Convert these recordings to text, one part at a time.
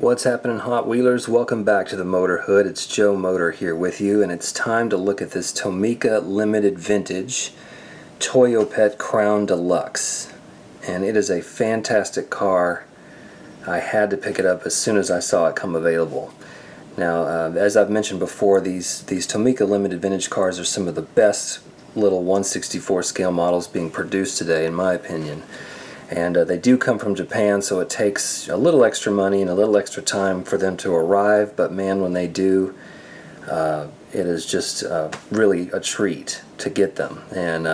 What's happening, Hot Wheelers? Welcome back to the Motor Hood. It's Joe Motor here with you, and it's time to look at this Tomica Limited Vintage Toyopet Crown Deluxe. And it is a fantastic car. I had to pick it up as soon as I saw it come available. Now, as I've mentioned before, these Tomica Limited Vintage cars are some of the best little 1/64 scale models being produced today, in my opinion. And they do come from Japan, so it takes a little extra money and a little extra time for them to arrive, but man, when they do, it is just really a treat to get them. And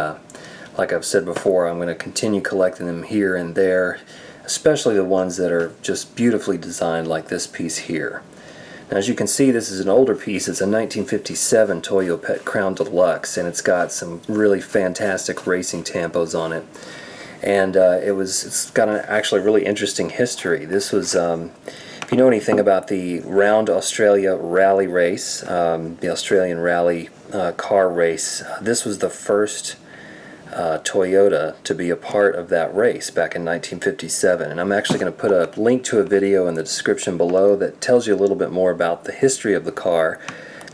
like I've said before, I'm going to continue collecting them here and there, especially the ones that are just beautifully designed like this piece here. Now, as you can see, this is an older piece. It's a 1957 Toyopet Crown Deluxe, and it's got some really fantastic racing tampos on it. And it's got an actually really interesting history. This was, if you know anything about the Round Australia Rally race, the Australian Rally car race, this was the first Toyota to be a part of that race back in 1957. And I'm actually going to put a link to a video in the description below that tells you a little bit more about the history of the car.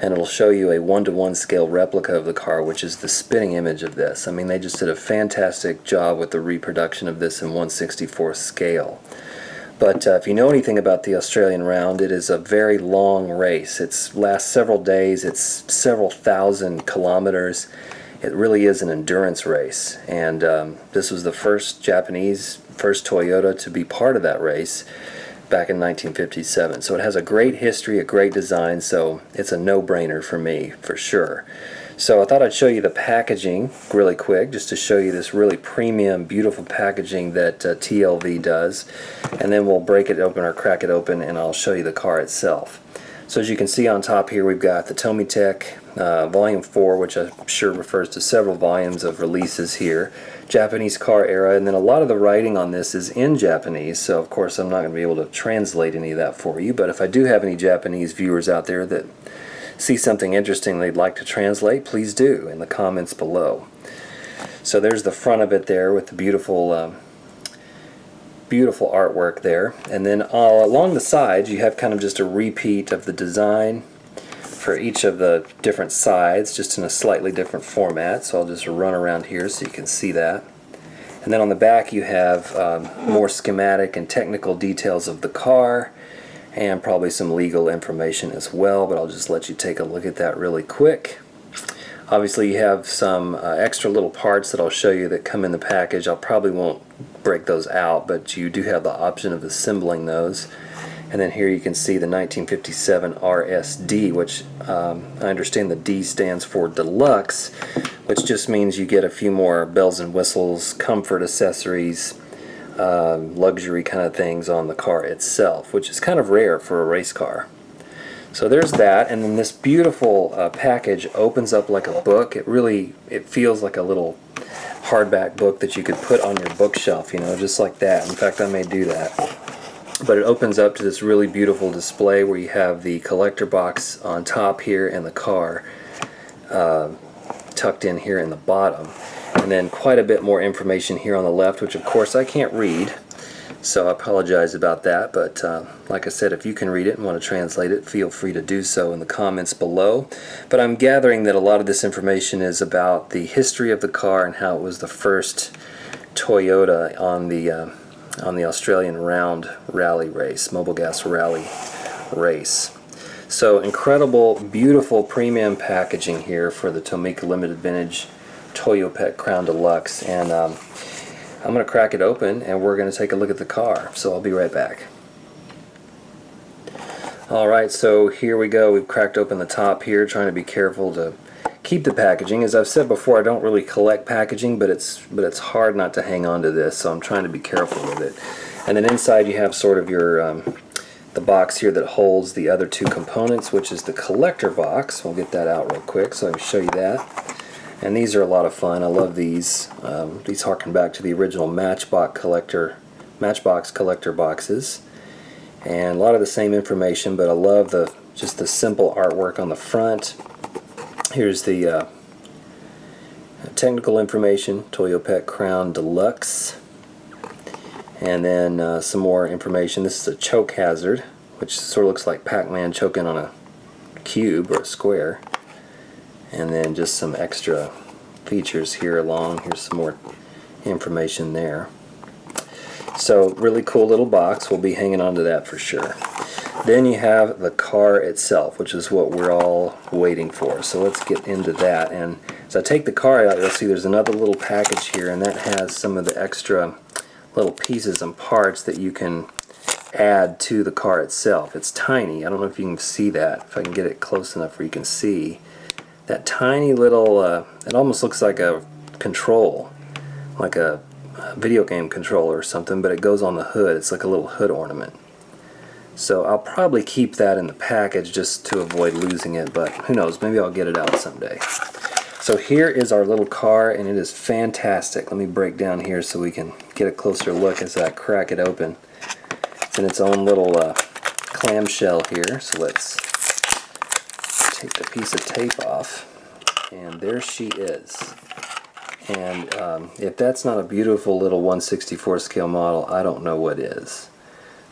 And it'll show you a 1:1 scale replica of the car, which is the spitting image of this. I mean, they just did a fantastic job with the reproduction of this in 1/64 scale. But if you know anything about the Australian Round, it is a very long race. It lasts several days. It's several thousand kilometers. It really is an endurance race. And this was the first Toyota to be part of that race back in 1957. So it has a great history, a great design, so it's a no-brainer for me, for sure. So I thought I'd show you the packaging really quick, just to show you this really premium, beautiful packaging that TLV does. And then we'll break it open or crack it open, and I'll show you the car itself. So as you can see on top here, we've got the Tomitech Volume 4, which I'm sure refers to several volumes of releases here. Japanese car era, and then a lot of the writing on this is in Japanese, so of course I'm not going to be able to translate any of that for you, but if I do have any Japanese viewers out there that see something interesting they'd like to translate, please do in the comments below. So there's the front of it there with the beautiful beautiful artwork there, and then along the sides you have kind of just a repeat of the design for each of the different sides, just in a slightly different format. So I'll just run around here so you can see that. And then on the back you have more schematic and technical details of the car, and probably some legal information as well, but I'll just let you take a look at that really quick. Obviously you have some extra little parts that I'll show you that come in the package. I probably won't break those out, but you do have the option of assembling those. And then here you can see the 1957 RSD, which I understand the D stands for Deluxe, which just means you get a few more bells and whistles, comfort accessories, luxury kind of things on the car itself, which is kind of rare for a race car. So there's that, and then this beautiful package opens up like a book. It feels like a little hardback book that you could put on your bookshelf, you know, just like that. In fact, I may do that. But it opens up to this really beautiful display where you have the collector box on top here and the car tucked in here in the bottom. And then quite a bit more information here on the left, which of course I can't read, so I apologize about that. But like I said, if you can read it and want to translate it, feel free to do so in the comments below. But I'm gathering that a lot of this information is about the history of the car and how it was the first Toyota on the Australian Round Rally race, Mobilgas Rally race. So incredible, beautiful premium packaging here for the Tomica Limited Vintage Toyopet Crown Deluxe, and I'm going to crack it open and we're going to take a look at the car. So I'll be right back. Alright, so here we go. We've cracked open the top here, trying to be careful to keep the packaging. As I've said before, I don't really collect packaging, but it's hard not to hang on to this, so I'm trying to be careful with it. And then inside you have sort of your the box here that holds the other two components, which is the collector box. We'll get that out real quick so I can show you that. And these are a lot of fun. I love these. These harken back to the original Matchbox collector boxes, and a lot of the same information, but I love just the simple artwork on the front. Here's the technical information, Toyopet Crown Deluxe, and then some more information. This is a choke hazard, which sort of looks like Pac-Man choking on a cube or a square. And then just some extra features here along. Here's some more information there. So really cool little box. We'll be hanging on to that for sure. Then you have the car itself, which is what we're all waiting for. So let's get into that. And as I take the car out, you'll see there's another little package here, and that has some of the extra little pieces and parts that you can add to the car itself. It's tiny. I don't know if you can see that. If I can get it close enough where you can see that tiny little, it almost looks like a control, like a video game controller or something, but it goes on the hood. It's like a little hood ornament. So I'll probably keep that in the package just to avoid losing it, but who knows, maybe I'll get it out someday. So here is our little car, and it is fantastic. Let me break down here so we can get a closer look as I crack it open. It's in its own little clamshell here, so let's take the piece of tape off, and there she is. And if that's not a beautiful little 1/64 scale model, I don't know what is.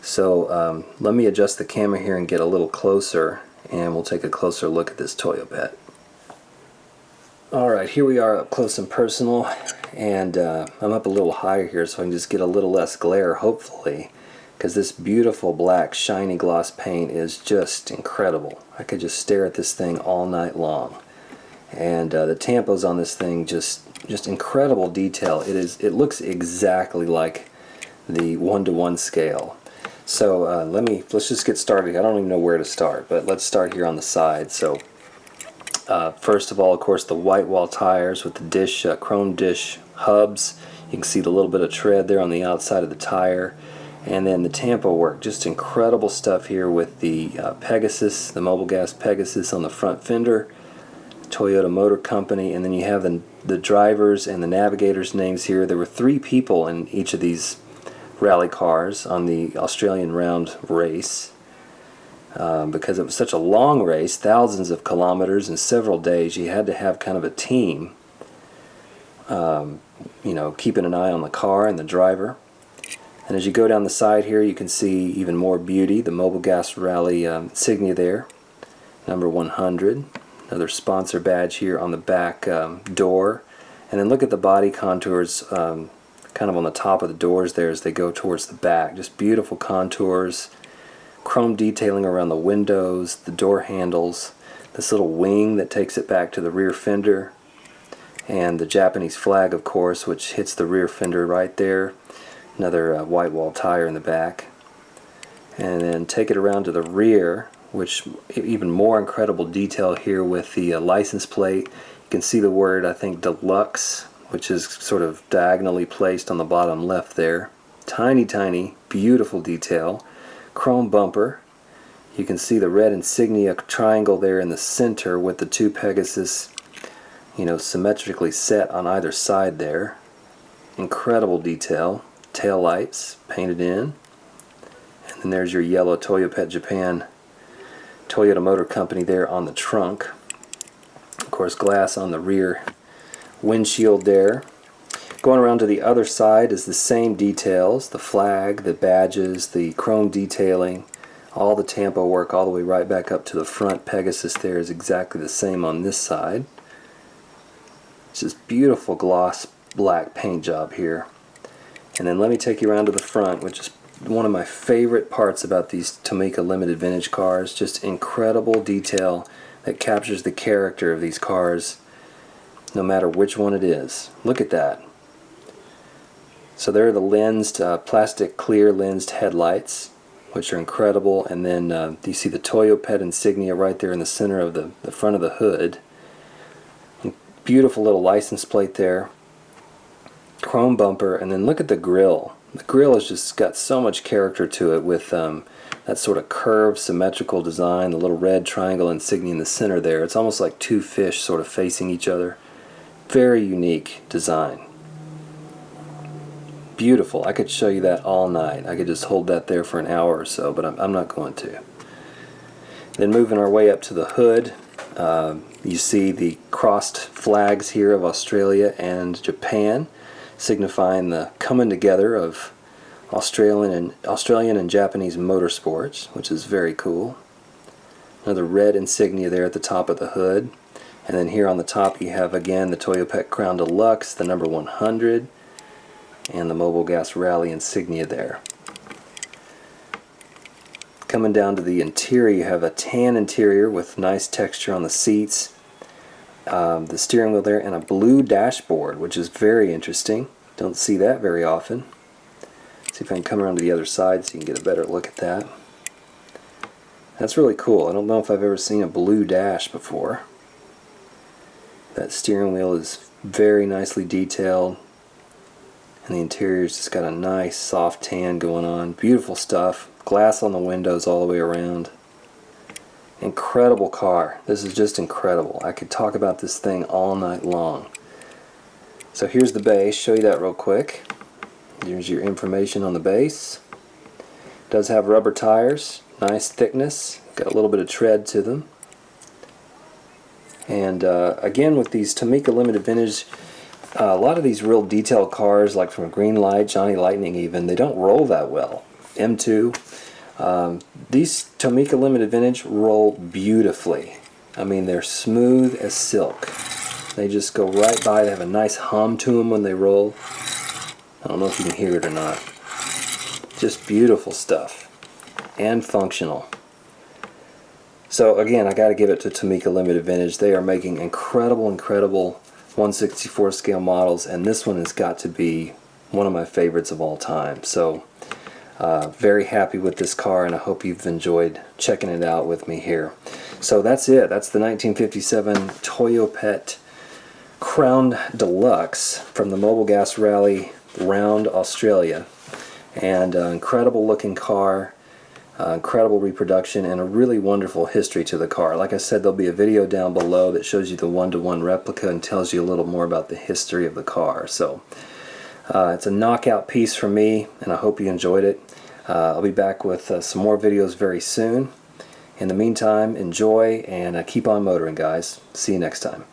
So let me adjust the camera here and get a little closer, and we'll take a closer look at this Toyopet. Alright, here we are up close and personal, and I'm up a little higher here so I can just get a little less glare, hopefully, because this beautiful black shiny gloss paint is just incredible. I could just stare at this thing all night long. And the tampos on this thing, just incredible detail. It looks exactly like the 1:1 scale. So let's just get started. I don't even know where to start, but let's start here on the side. So first of all, of course, the white wall tires with the dish, chrome dish hubs. You can see the little bit of tread there on the outside of the tire. And then the tampo work, just incredible stuff here with the Pegasus, the Mobilgas Pegasus on the front fender, Toyota Motor Company, and then you have the drivers and the navigators' names here. There were 3 people in each of these rally cars on the Australian round race because it was such a long race, thousands of kilometers in several days. You had to have kind of a team, you know, keeping an eye on the car and the driver. And as you go down the side here, you can see even more beauty. The Mobilgas Rally insignia there, number 100. Another sponsor badge here on the back door. And then look at the body contours kind of on the top of the doors there as they go towards the back. Just beautiful contours, chrome detailing around the windows, the door handles, this little wing that takes it back to the rear fender, and the Japanese flag, of course, which hits the rear fender right there. Another white wall tire in the back. And then take it around to the rear, which even more incredible detail here with the license plate. You can see the word, I think, Deluxe, which is sort of diagonally placed on the bottom left there. Tiny, tiny, beautiful detail. Chrome bumper. You can see the red insignia triangle there in the center with the 2 Pegasus, you know, symmetrically set on either side there. Incredible detail. Tail lights painted in. And then there's your yellow Toyopet Japan Toyota Motor Company there on the trunk. Of course, glass on the rear windshield there. Going around to the other side is the same details, the flag, the badges, the chrome detailing, all the tampo work all the way right back up to the front. Pegasus there is exactly the same on this side. It's just beautiful gloss black paint job here. And then let me take you around to the front, which is one of my favorite parts about these Tomica limited vintage cars. Just incredible detail that captures the character of these cars no matter which one it is. Look at that. So there are the lensed, plastic clear lensed headlights, which are incredible. And then you see the Toyopet insignia right there in the center of the front of the hood. Beautiful little license plate there. Chrome bumper, and then look at the grille. The grille has just got so much character to it with that sort of curved symmetrical design, the little red triangle insignia in the center there. It's almost like 2 fish sort of facing each other. Very unique design. Beautiful. I could show you that all night. I could just hold that there for an hour or so, but I'm not going to. Then moving our way up to the hood, you see the crossed flags here of Australia and Japan, signifying the coming together of Australian and Japanese motorsports, which is very cool. Another red insignia there at the top of the hood. And then here on the top you have again the Toyopet Crown Deluxe, the number 100, and the Mobilgas Rally insignia there. Coming down to the interior, you have a tan interior with nice texture on the seats, the steering wheel there, and a blue dashboard, which is very interesting. Don't see that very often. See if I can come around to the other side so you can get a better look at that. That's really cool. I don't know if I've ever seen a blue dash before. That steering wheel is very nicely detailed, and the interior's just got a nice soft tan going on. Beautiful stuff. Glass on the windows all the way around. Incredible car. This is just incredible. I could talk about this thing all night long. So here's the base. Show you that real quick. Here's your information on the base. It does have rubber tires. Nice thickness. Got a little bit of tread to them. And again, with these Tomica Limited Vintage, a lot of these real detailed cars, like from Greenlight, Johnny Lightning even, they don't roll that well. M2. These Tomica Limited Vintage roll beautifully. I mean, they're smooth as silk. They just go right by. They have a nice hum to them when they roll. I don't know if you can hear it or not. Just beautiful stuff. And functional. So again, I got to give it to Tomica Limited Vintage. They are making incredible 1/64 scale models, and this one has got to be one of my favorites of all time. So very happy with this car, and I hope you've enjoyed checking it out with me here. So that's it. That's the 1957 Toyopet Crown Deluxe from the Mobilgas Rally Round Australia. And incredible looking car, incredible reproduction, and a really wonderful history to the car. Like I said, there'll be a video down below that shows you the one-to-one replica and tells you a little more about the history of the car. So it's a knockout piece for me, and I hope you enjoyed it. I'll be back with some more videos very soon. In the meantime, enjoy and keep on motoring, guys. See you next time.